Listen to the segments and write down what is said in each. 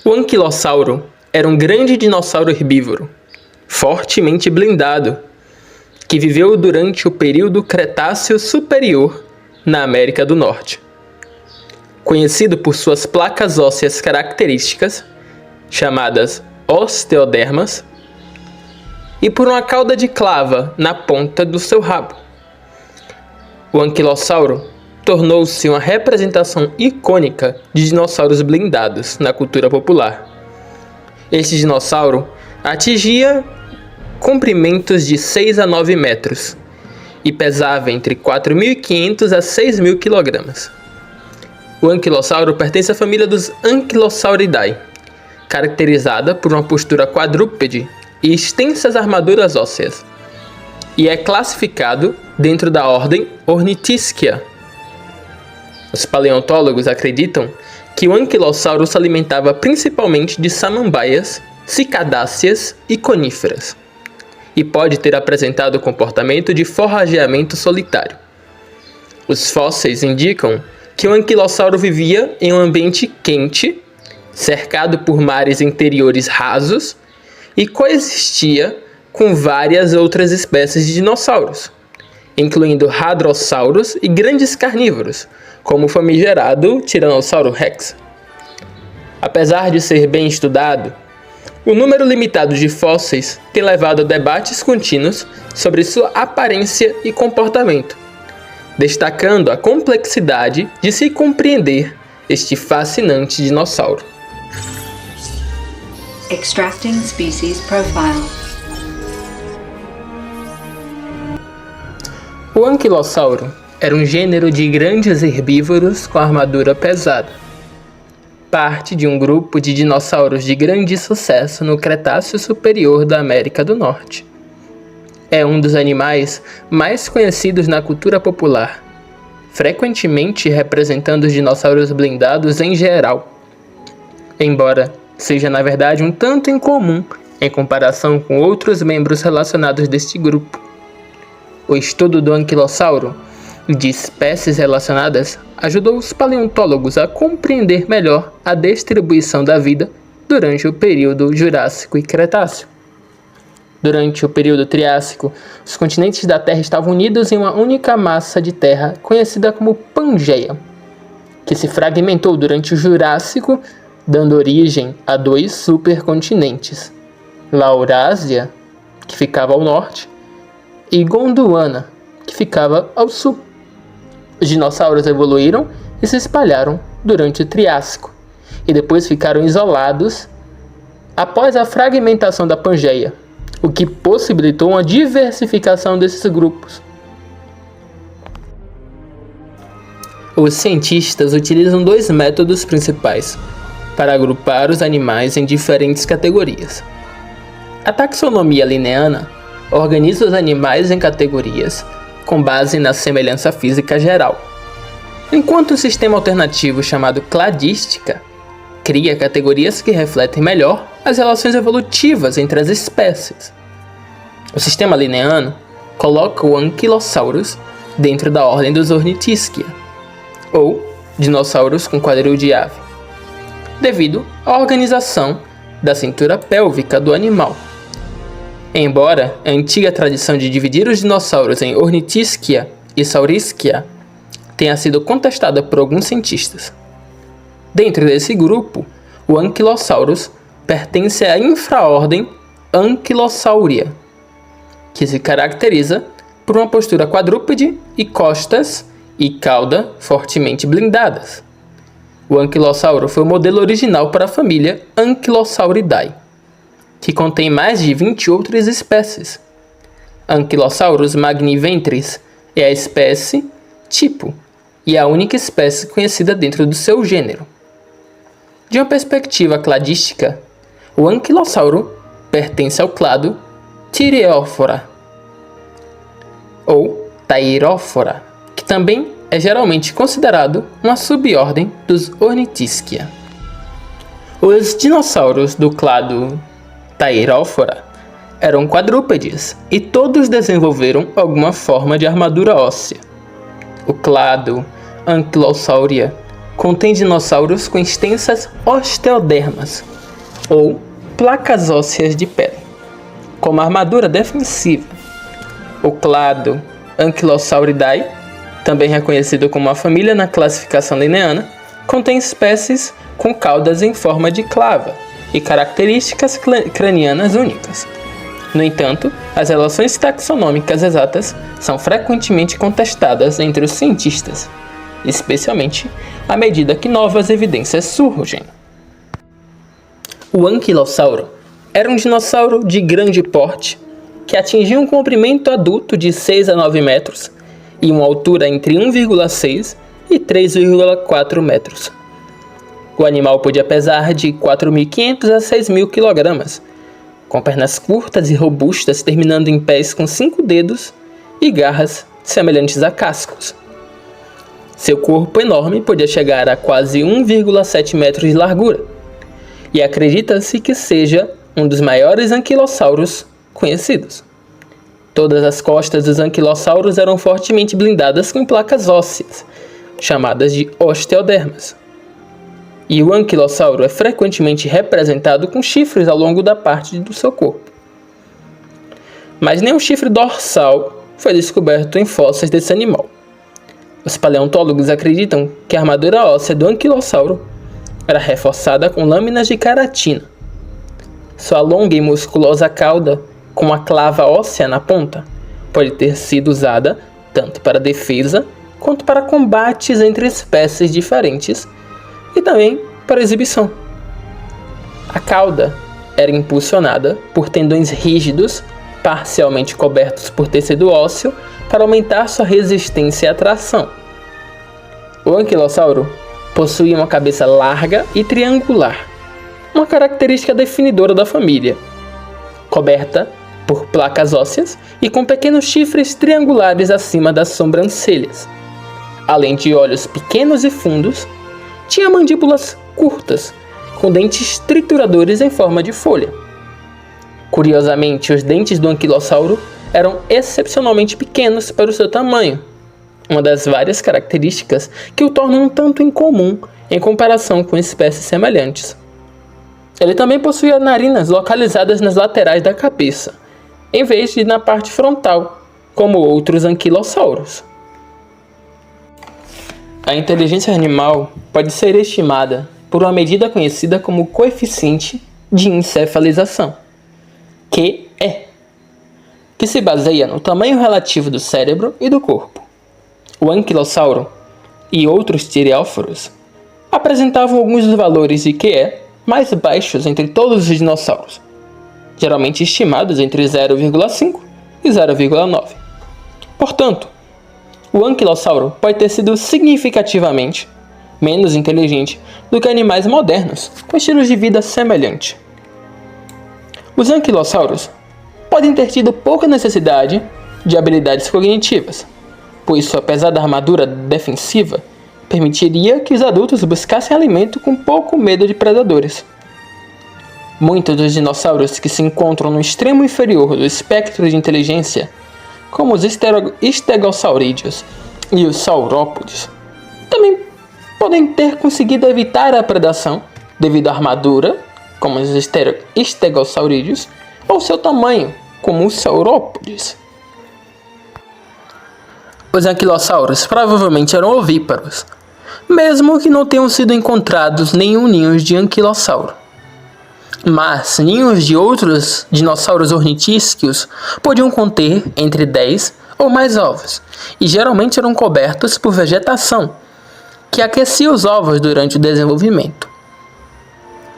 O anquilossauro era um grande dinossauro herbívoro, fortemente blindado, que viveu durante o período Cretáceo Superior na América do Norte. Conhecido por suas placas ósseas características, chamadas osteodermas, e por uma cauda de clava na ponta do seu rabo. O anquilossauro tornou-se uma representação icônica de dinossauros blindados na cultura popular. Este dinossauro atingia comprimentos de 6 a 9 metros e pesava entre 4.500 a 6.000 kg. O anquilossauro pertence à família dos Ankylossauridae, caracterizada por uma postura quadrúpede e extensas armaduras ósseas, e é classificado dentro da ordem Ornithischia. Os paleontólogos acreditam que o anquilossauro se alimentava principalmente de samambaias, cicadáceas e coníferas, e pode ter apresentado o comportamento de forrageamento solitário. Os fósseis indicam que o anquilossauro vivia em um ambiente quente, cercado por mares interiores rasos, e coexistia com várias outras espécies de dinossauros, incluindo hadrossauros e grandes carnívoros, como o famigerado Tiranossauro Rex. Apesar de ser bem estudado, o número limitado de fósseis tem levado a debates contínuos sobre sua aparência e comportamento, destacando a complexidade de se compreender este fascinante dinossauro. Extracting species profile. O anquilossauro era um gênero de grandes herbívoros com armadura pesada, parte de um grupo de dinossauros de grande sucesso no Cretáceo Superior da América do Norte. É um dos animais mais conhecidos na cultura popular, frequentemente representando os dinossauros blindados em geral, embora seja na verdade um tanto incomum em comparação com outros membros relacionados deste grupo. O estudo do anquilossauro e de espécies relacionadas ajudou os paleontólogos a compreender melhor a distribuição da vida durante o período Jurássico e Cretáceo. Durante o período Triássico, os continentes da Terra estavam unidos em uma única massa de terra conhecida como Pangeia, que se fragmentou durante o Jurássico, dando origem a 2 supercontinentes, Laurásia, que ficava ao norte, e Gondwana, que ficava ao sul. Os dinossauros evoluíram e se espalharam durante o Triássico, e depois ficaram isolados após a fragmentação da Pangeia, o que possibilitou uma diversificação desses grupos. Os cientistas utilizam 2 métodos principais para agrupar os animais em diferentes categorias. A taxonomia linneana organiza os animais em categorias com base na semelhança física geral, enquanto o sistema alternativo chamado cladística cria categorias que refletem melhor as relações evolutivas entre as espécies. O sistema linneano coloca o Ankylosaurus dentro da ordem dos Ornithischia, ou dinossauros com quadril de ave, devido à organização da cintura pélvica do animal. Embora a antiga tradição de dividir os dinossauros em Ornithischia e Saurischia tenha sido contestada por alguns cientistas. Dentro desse grupo, o Ankylosaurus pertence à infraordem Ankylosauria, que se caracteriza por uma postura quadrúpede e costas e cauda fortemente blindadas. O anquilossauro foi o modelo original para a família Ankylossauridae, que contém mais de 20 outras espécies. Ankylosaurus magniventris é a espécie tipo e a única espécie conhecida dentro do seu gênero. De uma perspectiva cladística, o anquilossauro pertence ao clado Thyreophora ou Thyrophora, que também é geralmente considerado uma subordem dos Ornithischia. Os dinossauros do clado Thyrophora eram quadrúpedes e todos desenvolveram alguma forma de armadura óssea. O clado Ankylosauria contém dinossauros com extensas osteodermas, ou placas ósseas de pele, como armadura defensiva. O clado Ankylosauridae, também reconhecido como uma família na classificação linneana, contém espécies com caudas em forma de clava e características cranianas únicas. No entanto, as relações taxonômicas exatas são frequentemente contestadas entre os cientistas, especialmente à medida que novas evidências surgem. O anquilossauro era um dinossauro de grande porte que atingia um comprimento adulto de 6 a 9 metros e uma altura entre 1,6 e 3,4 metros. O animal podia pesar de 4.500 a 6.000 kg, com pernas curtas e robustas terminando em pés com 5 dedos e garras semelhantes a cascos. Seu corpo enorme podia chegar a quase 1,7 metros de largura, e acredita-se que seja um dos maiores anquilossauros conhecidos. Todas as costas dos anquilossauros eram fortemente blindadas com placas ósseas, chamadas de osteodermas. E o anquilossauro é frequentemente representado com chifres ao longo da parte do seu corpo. Mas nenhum chifre dorsal foi descoberto em fósseis desse animal. Os paleontólogos acreditam que a armadura óssea do anquilossauro era reforçada com lâminas de queratina. Sua longa e musculosa cauda, com uma clava óssea na ponta, pode ter sido usada tanto para defesa quanto para combates entre espécies diferentes e também para exibição. A cauda era impulsionada por tendões rígidos, parcialmente cobertos por tecido ósseo, para aumentar sua resistência à tração. O anquilossauro possuía uma cabeça larga e triangular, uma característica definidora da família, coberta por placas ósseas e com pequenos chifres triangulares acima das sobrancelhas. Além de olhos pequenos e fundos, tinha mandíbulas curtas, com dentes trituradores em forma de folha. Curiosamente, os dentes do anquilossauro eram excepcionalmente pequenos para o seu tamanho, uma das várias características que o tornam um tanto incomum em comparação com espécies semelhantes. Ele também possuía narinas localizadas nas laterais da cabeça, em vez de na parte frontal, como outros anquilossauros. A inteligência animal pode ser estimada por uma medida conhecida como coeficiente de encefalização, QE, que se baseia no tamanho relativo do cérebro e do corpo. O anquilossauro e outros tirióforos apresentavam alguns dos valores de QE mais baixos entre todos os dinossauros, geralmente estimados entre 0,5 e 0,9. Portanto, o anquilossauro pode ter sido significativamente menos inteligente do que animais modernos com estilos de vida semelhante. Os anquilossauros podem ter tido pouca necessidade de habilidades cognitivas, pois sua pesada armadura defensiva permitiria que os adultos buscassem alimento com pouco medo de predadores. Muitos dos dinossauros que se encontram no extremo inferior do espectro de inteligência, como os estegosaurídeos e os saurópodes, também podem ter conseguido evitar a predação devido à armadura, como os estegosaurídeos, ou seu tamanho, como os saurópodes. Os anquilossauros provavelmente eram ovíparos, mesmo que não tenham sido encontrados nenhum ninho de anquilossauro. Mas ninhos de outros dinossauros ornitísquicos podiam conter entre 10 ou mais ovos, e geralmente eram cobertos por vegetação, que aquecia os ovos durante o desenvolvimento.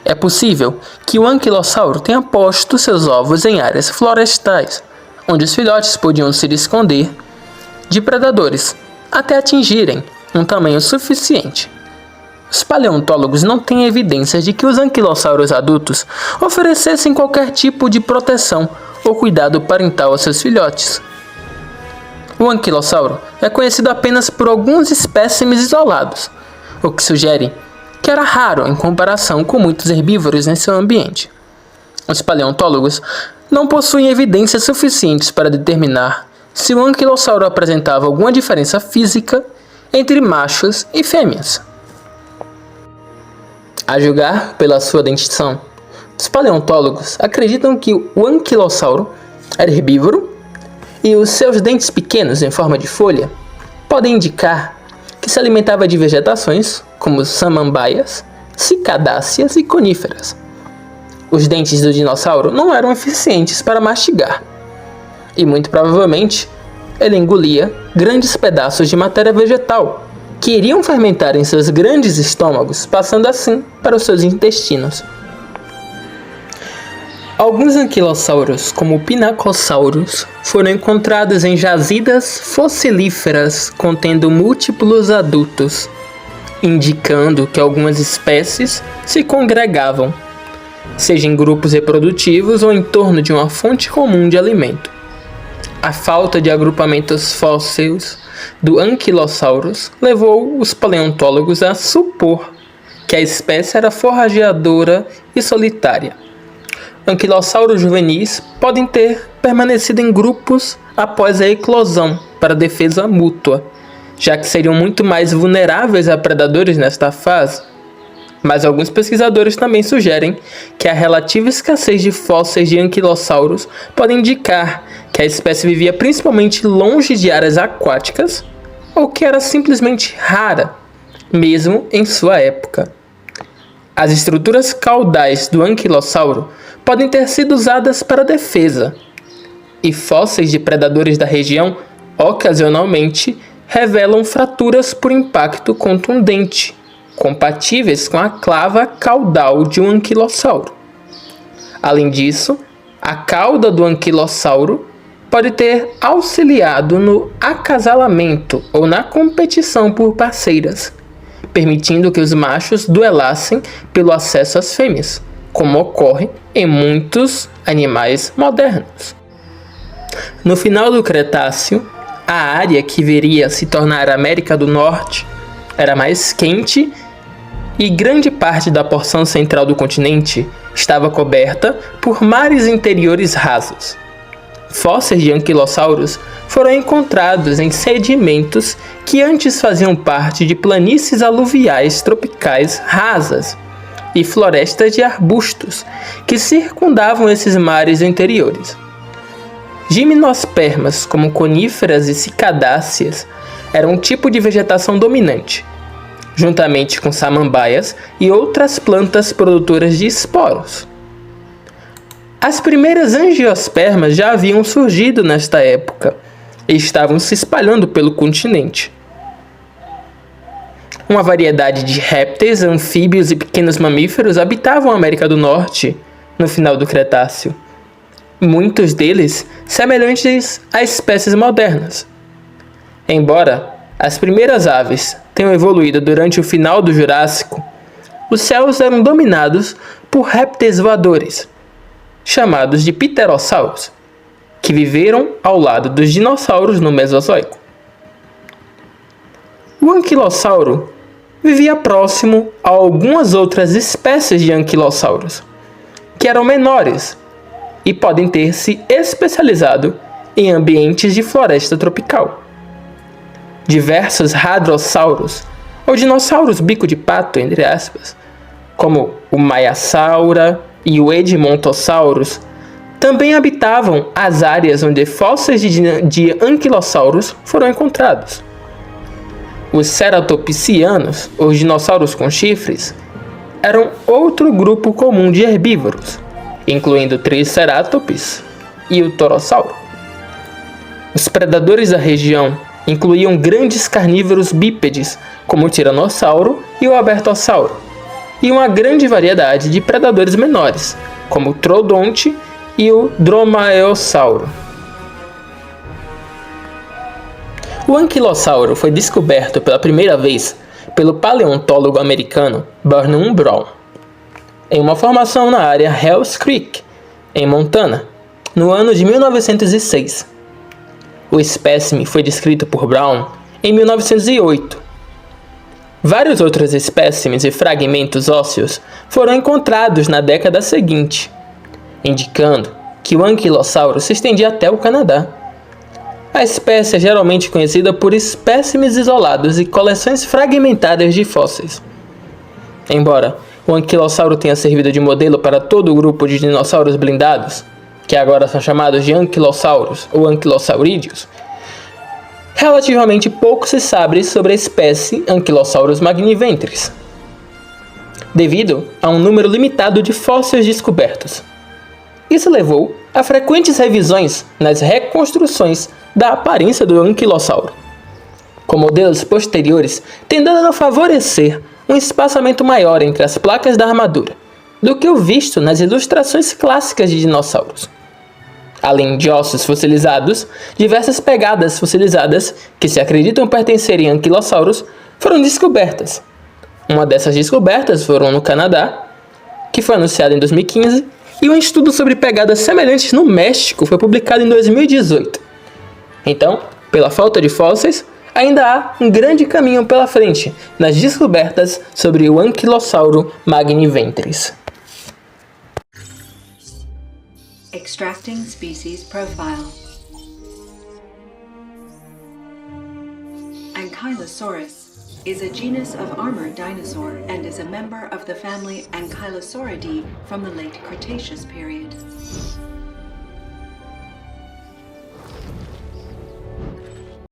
É possível que o anquilossauro tenha posto seus ovos em áreas florestais, onde os filhotes podiam se esconder de predadores até atingirem um tamanho suficiente. Os paleontólogos não têm evidências de que os anquilossauros adultos oferecessem qualquer tipo de proteção ou cuidado parental aos seus filhotes. O anquilossauro é conhecido apenas por alguns espécimes isolados, o que sugere que era raro em comparação com muitos herbívoros em seu ambiente. Os paleontólogos não possuem evidências suficientes para determinar se o anquilossauro apresentava alguma diferença física entre machos e fêmeas. A julgar pela sua dentição, os paleontólogos acreditam que o anquilossauro era herbívoro e os seus dentes pequenos em forma de folha podem indicar que se alimentava de vegetações como samambaias, cicadáceas e coníferas. Os dentes do dinossauro não eram eficientes para mastigar e muito provavelmente ele engolia grandes pedaços de matéria vegetal que iriam fermentar em seus grandes estômagos, passando assim para os seus intestinos. Alguns anquilossauros, como o Pinacosaurus, foram encontrados em jazidas fossilíferas contendo múltiplos adultos, indicando que algumas espécies se congregavam, seja em grupos reprodutivos ou em torno de uma fonte comum de alimento. A falta de agrupamentos fósseis do Ankylosaurus levou os paleontólogos a supor que a espécie era forrageadora e solitária. Anquilossauros juvenis podem ter permanecido em grupos após a eclosão para defesa mútua, já que seriam muito mais vulneráveis a predadores nesta fase. Mas alguns pesquisadores também sugerem que a relativa escassez de fósseis de anquilossauros pode indicar que a espécie vivia principalmente longe de áreas aquáticas ou que era simplesmente rara, mesmo em sua época. As estruturas caudais do anquilossauro podem ter sido usadas para defesa, e fósseis de predadores da região ocasionalmente revelam fraturas por impacto contundente, compatíveis com a clava caudal de um anquilossauro. Além disso, a cauda do anquilossauro pode ter auxiliado no acasalamento ou na competição por parceiras, permitindo que os machos duelassem pelo acesso às fêmeas, como ocorre em muitos animais modernos. No final do Cretáceo, a área que viria a se tornar a América do Norte era mais quente e grande parte da porção central do continente estava coberta por mares interiores rasos. Fósseis de anquilossauros foram encontrados em sedimentos que antes faziam parte de planícies aluviais tropicais rasas e florestas de arbustos que circundavam esses mares interiores. Gimnospermas, como coníferas e cicadáceas, eram um tipo de vegetação dominante, juntamente com samambaias e outras plantas produtoras de esporos. As primeiras angiospermas já haviam surgido nesta época e estavam se espalhando pelo continente. Uma variedade de répteis, anfíbios e pequenos mamíferos habitavam a América do Norte no final do Cretáceo, muitos deles semelhantes a espécies modernas. Embora as primeiras aves tenham evoluído durante o final do Jurássico, os céus eram dominados por répteis voadores, chamados de pterossauros, que viveram ao lado dos dinossauros no Mesozoico. O anquilossauro vivia próximo a algumas outras espécies de anquilossauros, que eram menores e podem ter se especializado em ambientes de floresta tropical. Diversos hadrossauros, ou dinossauros bico de pato, entre aspas, como o Maiasaura e o Edmontosaurus, também habitavam as áreas onde fósseis de anquilossauros foram encontrados. Os ceratopsianos, os dinossauros com chifres, eram outro grupo comum de herbívoros, incluindo o Triceratops e o Torossauro. Os predadores da região incluíam grandes carnívoros bípedes, como o Tiranossauro e o Abertossauro, e uma grande variedade de predadores menores, como o Troodonte e o Dromaeosauro. O anquilossauro foi descoberto pela primeira vez pelo paleontólogo americano Barnum Brown, em uma formação na área Hells Creek, em Montana, no ano de 1906. O espécime foi descrito por Brown em 1908. Vários outros espécimes e fragmentos ósseos foram encontrados na década seguinte, indicando que o anquilossauro se estendia até o Canadá. A espécie é geralmente conhecida por espécimes isolados e coleções fragmentadas de fósseis. Embora o anquilossauro tenha servido de modelo para todo o grupo de dinossauros blindados, que agora são chamados de anquilossauros ou anquilosaurídeos, relativamente pouco se sabe sobre a espécie Ankylosaurus magniventris, devido a um número limitado de fósseis descobertos. Isso levou a frequentes revisões nas reconstruções da aparência do anquilossauro, com modelos posteriores tendendo a favorecer um espaçamento maior entre as placas da armadura do que o visto nas ilustrações clássicas de dinossauros. Além de ossos fossilizados, diversas pegadas fossilizadas que se acreditam pertencerem a anquilossauros foram descobertas. Uma dessas descobertas foram no Canadá, que foi anunciada em 2015, e um estudo sobre pegadas semelhantes no México foi publicado em 2018. Então, pela falta de fósseis, ainda há um grande caminho pela frente nas descobertas sobre o Ankylossauro magniventris. Extracting species profile. Ankylosaurus is a genus of armored dinosaur and is a member of the family Ankylosauridae from the late Cretaceous period.